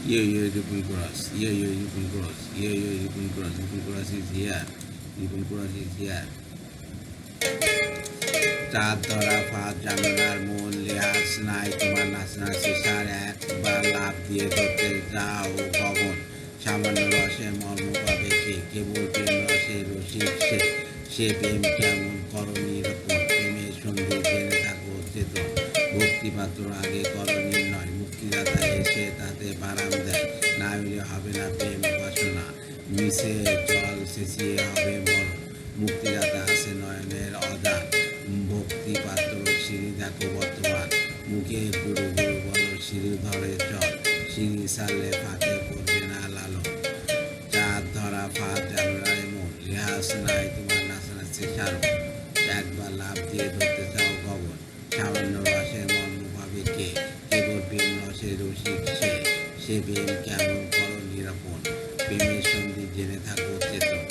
Ripple Cross. Ripple Cross. Ripple Cross. Ripple Cross is here. Ripple Cross is here. চাঁদ ধরা ফাঁদ জানালার মূল লেহাজ নাই তোমার নাচনাচি সার একবার লাভ দিয়ে ধরতে যাও গগন সামান্য রসে মর্ম পাবে কেবল প্রেম রসে রসিক সে প্রেম কেমন করণী রকম প্রেমের সন্ধি জেনে থাকো চেতন ভক্তিপাত্র আগে করণী নয় মুক্তিদাতা এসে তাতে বারাম দেয় না হইলে হবে না প্রেম উপাসনা মিশে জল শেষিয়ে হবে মরণ মুক্তিদাতা আছে নয়নের অদান ভক্তিপাত্র সিঁড়ি দেখো বর্তমান মুখে গুরু গুরু বলো সিঁড়ি ধরে চল সিঁড়ি সারলে ফাঁকে পড়বে না লালন চাঁদ ধরা ফাঁদ জানুয়ারি মন রেহাস নাই তোমার নাচানাচি সারো একবার লাভ দিয়ে ধরতে চাও গগন সামান্য রসের মর্ম ভাবে কেবল প্রেম রসের রসিক সে প্রেম কেমন করো নিরাপন প্রেমের সন্ধি জেনে থাকো চেতন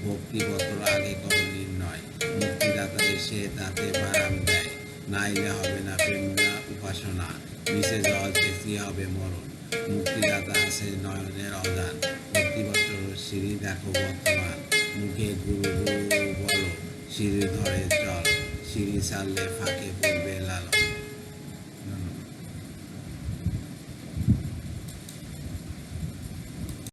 ভক্তিপত্র আগে করো নির্ণয় মুক্তিদাতা এসে তাতে বারাম দেয় নাইলে হবে না প্রেম না উপাসনা মিশে জল চেঁচিয়ে হবে মরণ মুক্তিদাতা আছে নয়নের অদান ভক্তিপত্র সিঁড়ি দেখো বর্তমান মুখে গুরু গুরু বলো সিঁড়ি ধরে চল সিঁড়ি ছাড়লে ফাঁকে পড়বে লালন